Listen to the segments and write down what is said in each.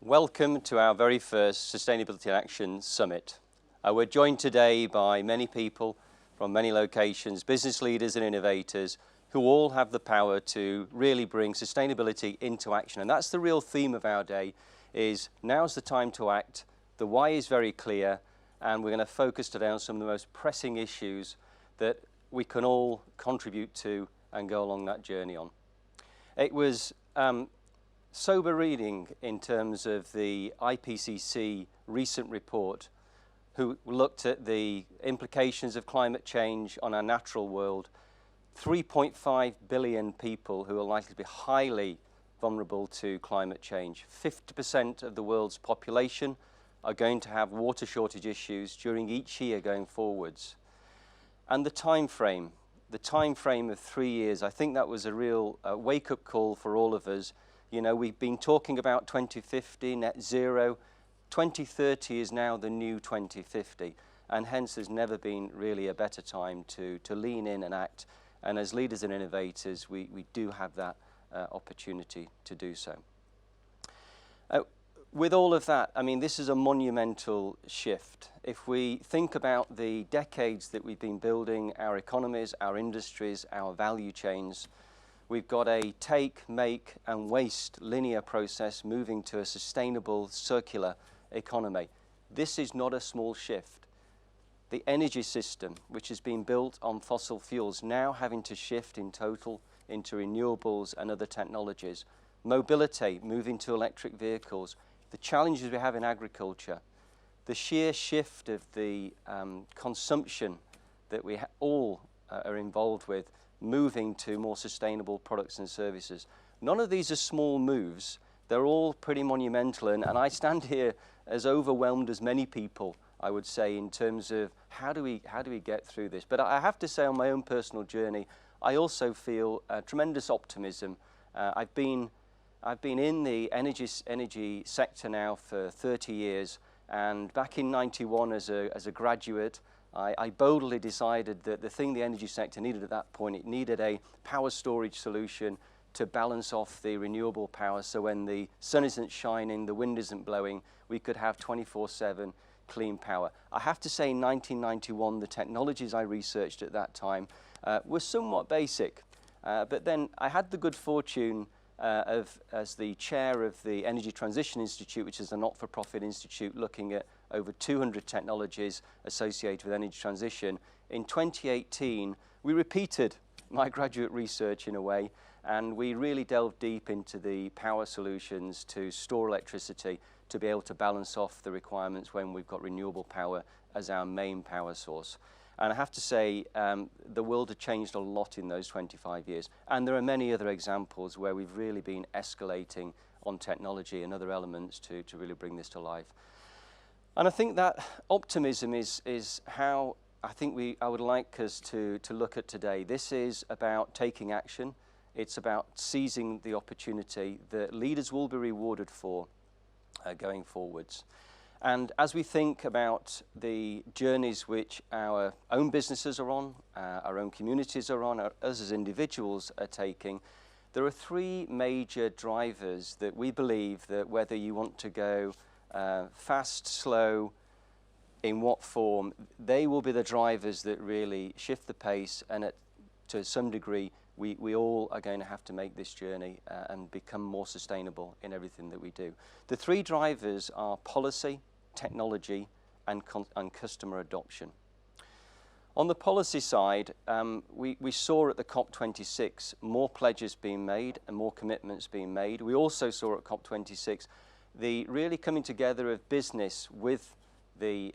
Welcome to our very first Sustainability in Action Summit. We're joined today by many people from many locations, business leaders and innovators who all have the power to really bring sustainability into action. And that's the real theme of our day, is now's the time to act. The why is very clear, and we're going to focus today on some of the most pressing issues that we can all contribute to and go along that journey on. It was sober reading in terms of the IPCC recent report, who looked at the implications of climate change on our natural world. 3.5 billion people who are likely to be highly vulnerable to climate change. 50% of the world's population are going to have water shortage issues during each year going forwards. And the time frame of 3 years, I think that was a real wake-up call for all of us. You know, we've been talking about 2050, net zero. 2030 is now the new 2050, and hence there's never been really a better time to lean in and act. And as leaders and innovators, we do have that opportunity to do so. With all of that, I mean, this is a monumental shift. If we think about the decades that we've been building our economies, our industries, our value chains, we've got a take, make, and waste linear process moving to a sustainable, circular economy. This is not a small shift. The energy system, which has been built on fossil fuels, now having to shift in total into renewables and other technologies. Mobility, moving to electric vehicles. The challenges we have in agriculture. The sheer shift of the consumption that we all are involved with, moving to more sustainable products and services. None of these are small moves. They're all pretty monumental, and I stand here as overwhelmed as many people, I would say, in terms of how do we get through this. But I have to say, on my own personal journey, I also feel tremendous optimism. I've been in the energy sector now for 30 years, and back in '91 as a graduate, I boldly decided that the thing the energy sector needed at that point, it needed a power storage solution to balance off the renewable power, so when the sun isn't shining, the wind isn't blowing, we could have 24/7 clean power. I have to say, in 1991, the technologies I researched at that time were somewhat basic, but then I had the good fortune as the chair of the Energy Transition Institute, which is a not-for-profit institute looking at over 200 technologies associated with energy transition. In 2018, we repeated my graduate research in a way, and we really delved deep into the power solutions to store electricity to be able to balance off the requirements when we've got renewable power as our main power source. And I have to say, the world had changed a lot in those 25 years. And there are many other examples where we've really been escalating on technology and other elements to really bring this to life. And I think that optimism is how I would like us to look at today. This is about taking action. It's about seizing the opportunity that leaders will be rewarded for going forwards. And as we think about the journeys which our own businesses are on, our own communities are on, us as individuals are taking, there are three major drivers that we believe that whether you want to go fast, slow, in what form, they will be the drivers that really shift the pace, and to some degree, we all are going to have to make this journey and become more sustainable in everything that we do. The three drivers are policy, technology, and customer adoption. On the policy side, we saw at the COP26 more pledges being made and more commitments being made. We also saw at COP26 the really coming together of business with the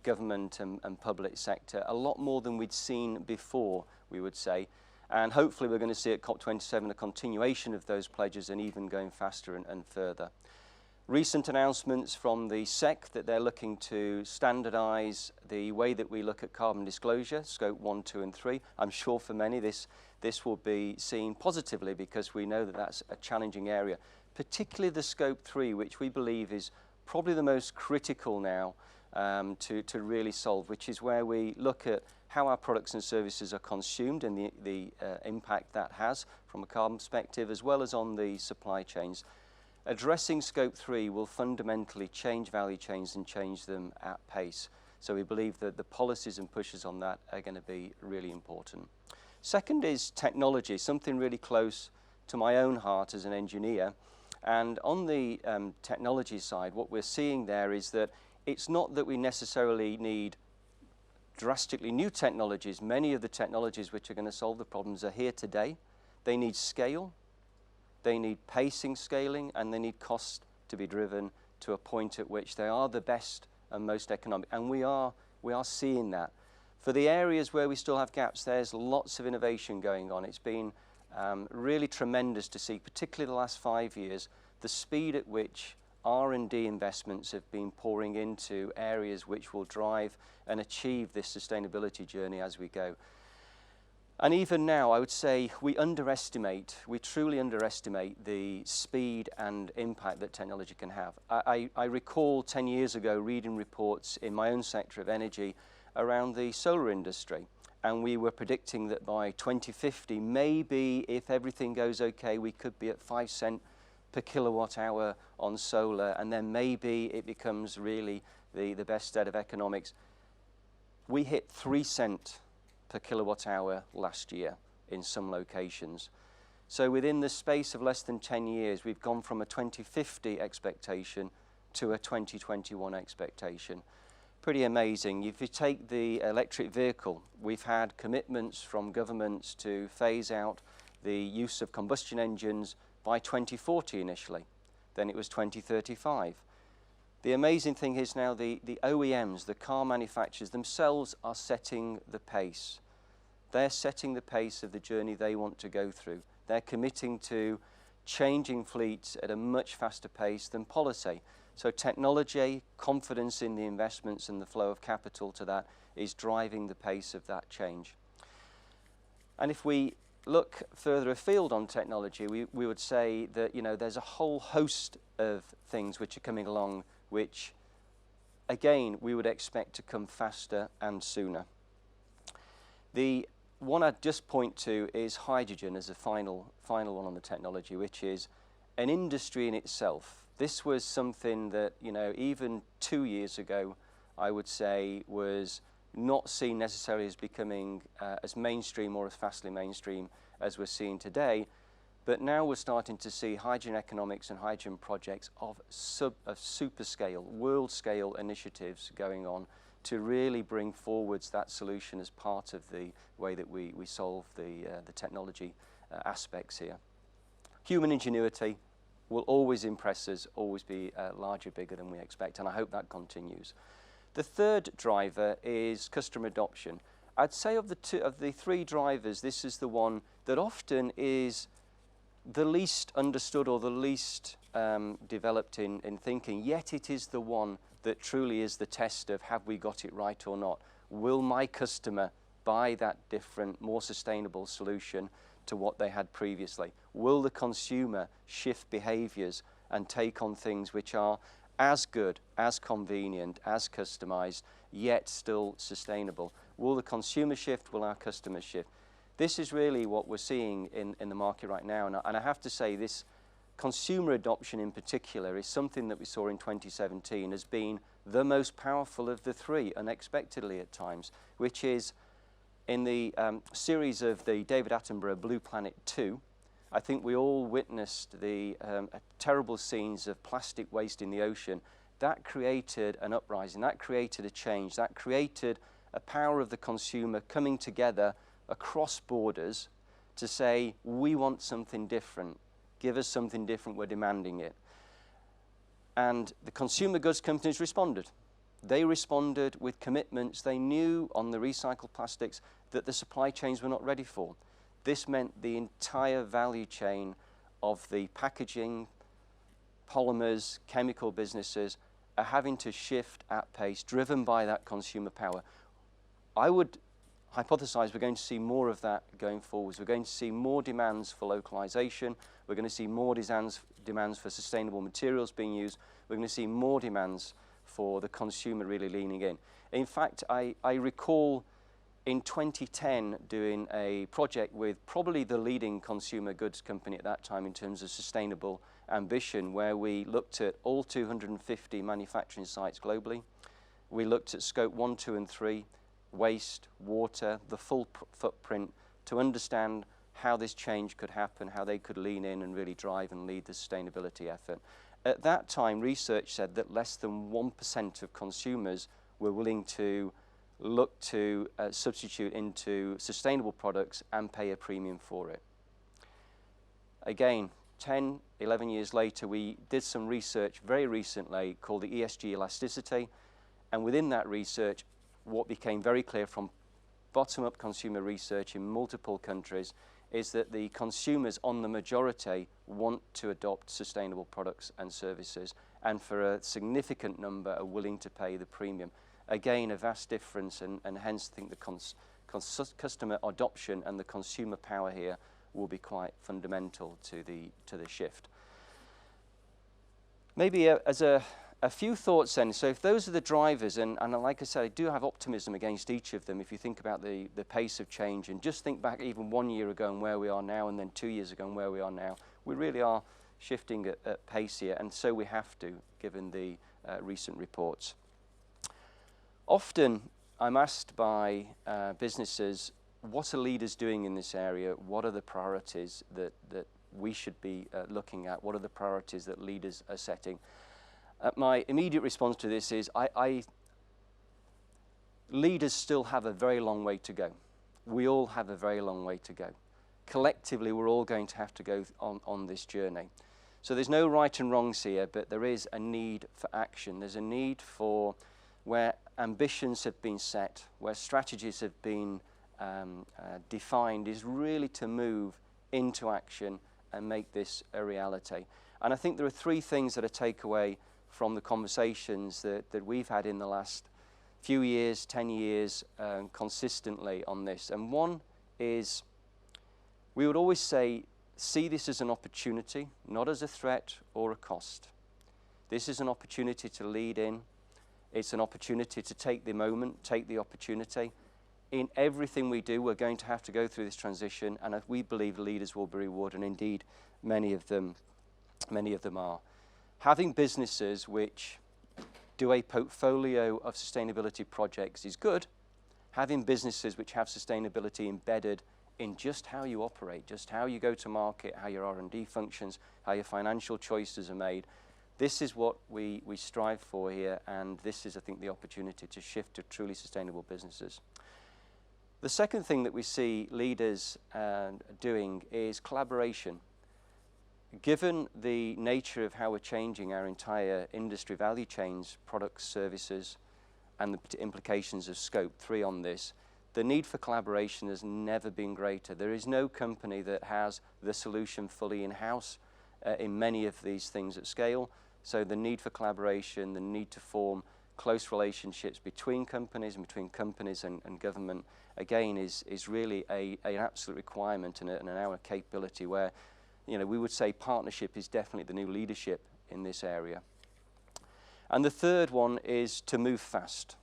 government and public sector, a lot more than we'd seen before, we would say. And hopefully we're going to see at COP27 a continuation of those pledges and even going faster and further. Recent announcements from the SEC that they're looking to standardize the way that we look at carbon disclosure, scope 1, 2, and 3. I'm sure for many this will be seen positively because we know that that's a challenging area, particularly the scope 3, which we believe is probably the most critical now to really solve, which is where we look at how our products and services are consumed and the impact that has from a carbon perspective, as well as on the supply chains. addressing Scope 3 will fundamentally change value chains and change them at pace. So we believe that the policies and pushes on that are going to be really important. Second is technology, something really close to my own heart as an engineer. And on the technology side, what we're seeing there is that it's not that we necessarily need drastically new technologies. Many of the technologies which are going to solve the problems are here today. They need scale, they need pacing scaling, and they need cost to be driven to a point at which they are the best and most economic. And we are seeing that. For the areas where we still have gaps, there's lots of innovation going on. It's been really tremendous to see, particularly the last 5 years, the speed at which R&D investments have been pouring into areas which will drive and achieve this sustainability journey as we go. And even now, I would say we truly underestimate the speed and impact that technology can have. I recall 10 years ago reading reports in my own sector of energy around the solar industry. And we were predicting that by 2050, maybe if everything goes okay, we could be at 5 cents per kilowatt hour on solar, and then maybe it becomes really the best set of economics. We hit 3 cents per kilowatt hour last year in some locations. So within the space of less than 10 years, we've gone from a 2050 expectation to a 2021 expectation. Pretty amazing. If you take the electric vehicle, we've had commitments from governments to phase out the use of combustion engines by 2040 initially. Then it was 2035. The amazing thing is now the OEMs, the car manufacturers themselves are setting the pace. They're setting the pace of the journey they want to go through. They're committing to changing fleets at a much faster pace than policy. So technology, confidence in the investments and the flow of capital to that is driving the pace of that change. And if we look further afield on technology, we would say that, you know, there's a whole host of things which are coming along which, again, we would expect to come faster and sooner. The one I'd just point to is hydrogen as a final one on the technology, which is an industry in itself. This was something that, you know, even 2 years ago, I would say was not seen necessarily as becoming as mainstream or as fastly mainstream as we're seeing today. But now we're starting to see hydrogen economics and hydrogen projects of super scale, world scale initiatives going on to really bring forwards that solution as part of the way that we solve the technology aspects here. Human ingenuity will always impress us, always be larger, bigger than we expect, and I hope that continues. The third driver is customer adoption. I'd say of the three drivers, this is the one that often is the least understood or the least developed in thinking, yet it is the one that truly is the test of have we got it right or not. Will my customer buy that different, more sustainable solution to what they had previously? Will the consumer shift behaviors and take on things which are as good, as convenient, as customized, yet still sustainable? Will the consumer shift? Will our customers shift? This is really what we're seeing in the market right now. And I have to say, this consumer adoption in particular is something that we saw in 2017 as being the most powerful of the three, unexpectedly at times, which is in the series of the David Attenborough Blue Planet 2, I think we all witnessed the terrible scenes of plastic waste in the ocean. That created an uprising, that created a change, that created a power of the consumer coming together across borders to say, we want something different. Give us something different, we're demanding it. And the consumer goods companies responded. They responded with commitments they knew on the recycled plastics that the supply chains were not ready for. This meant the entire value chain of the packaging, polymers, chemical businesses are having to shift at pace, driven by that consumer power. I would hypothesize we're going to see more of that going forwards. We're going to see more demands for localization. We're going to see more demands for sustainable materials being used. We're going to see more demands for the consumer really leaning in. In fact, I recall in 2010 doing a project with probably the leading consumer goods company at that time in terms of sustainable ambition, where we looked at all 250 manufacturing sites globally. We looked at scope 1, 2 and 3, waste, water, the full footprint, to understand how this change could happen, how they could lean in and really drive and lead the sustainability effort. At that time, research said that less than 1% of consumers were willing to look to substitute into sustainable products and pay a premium for it. Again, 10, 11 years later, we did some research very recently called the ESG elasticity, and within that research, what became very clear from bottom-up consumer research in multiple countries is that the consumers on the majority want to adopt sustainable products and services, and for a significant number are willing to pay the premium. Again, a vast difference, and hence I think the customer adoption and the consumer power here will be quite fundamental to the shift. Maybe as a few thoughts then. So if those are the drivers, and like I said, I do have optimism against each of them if you think about the pace of change, and just think back even 1 year ago and where we are now, and then 2 years ago and where we are now. We really are shifting at pace here, and so we have to, given the recent reports. Often I'm asked by businesses, what are leaders doing in this area? What are the priorities that we should be looking at? What are the priorities that leaders are setting? My immediate response to this is leaders still have a very long way to go. We all have a very long way to go. Collectively, we're all going to have to go on this journey. So there's no right and wrongs here, but there is a need for action. There's a need for where ambitions have been set, where strategies have been defined, is really to move into action and make this a reality. And I think there are three things that I take away from the conversations that we've had in the last few years, 10 years, consistently on this. And one is, we would always say, see this as an opportunity, not as a threat or a cost. This is an opportunity to lead in. It's an opportunity to take the moment, take the opportunity. In everything we do, we're going to have to go through this transition, and we believe leaders will be rewarded, and indeed many of them are. Having businesses which do a portfolio of sustainability projects is good. Having businesses which have sustainability embedded in just how you operate, just how you go to market, how your R&D functions, how your financial choices are made, this is what we strive for here, and this is, I think, the opportunity to shift to truly sustainable businesses. The second thing that we see leaders doing is collaboration. Given the nature of how we're changing our entire industry value chains, products, services, and the implications of Scope 3 on this, the need for collaboration has never been greater. There is no company that has the solution fully in-house in many of these things at scale. So the need for collaboration, the need to form close relationships between companies and between companies and government, again, is really an absolute requirement and an hour capability where, you know, we would say partnership is definitely the new leadership in this area. And the third one is to move fast.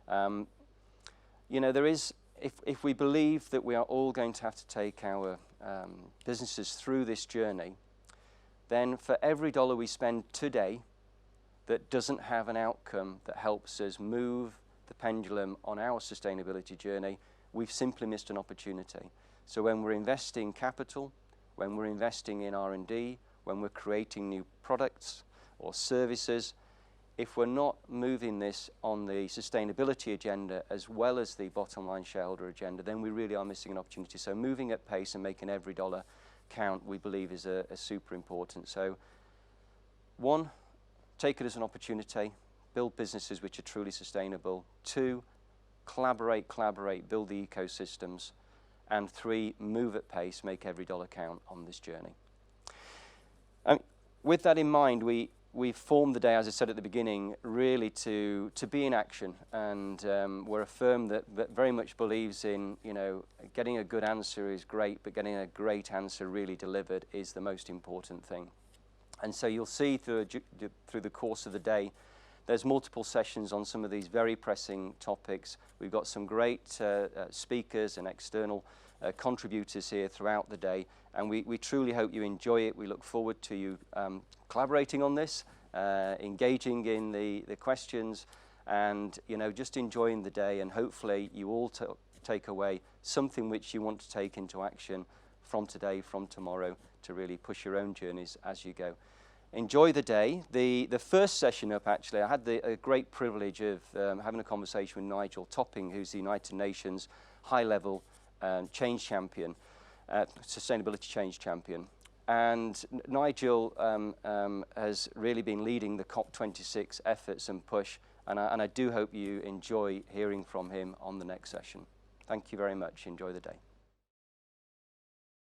You know, there is, if we believe that we are all going to have to take our businesses through this journey, then for every dollar we spend today that doesn't have an outcome that helps us move the pendulum on our sustainability journey, we've simply missed an opportunity. So when we're investing capital, when we're investing in R&D, when we're creating new products or services, if we're not moving this on the sustainability agenda as well as the bottom line shareholder agenda, then we really are missing an opportunity. So moving at pace and making every dollar count, we believe, is a super important. So one, take it as an opportunity, build businesses which are truly sustainable. Two, collaborate, build the ecosystems. And three, move at pace, make every dollar count on this journey. With that in mind, we formed the day, as I said at the beginning, really to be in action, and we're a firm that very much believes in, you know, getting a good answer is great, but getting a great answer really delivered is the most important thing. And so you'll see through the course of the day There's multiple sessions on some of these very pressing topics. We've got some great speakers and external contributors here throughout the day, and we truly hope you enjoy it. We look forward to you collaborating on this, engaging in the questions, and just enjoying the day, and hopefully you all take away something which you want to take into action from today, from tomorrow, to really push your own journeys as you go. Enjoy the day. The first session up, actually, I had the great privilege of having a conversation with Nigel Topping, who's the United Nations high-level change champion, sustainability change champion. And Nigel has really been leading the COP26 efforts and push, and I do hope you enjoy hearing from him on the next session. Thank you very much. Enjoy the day.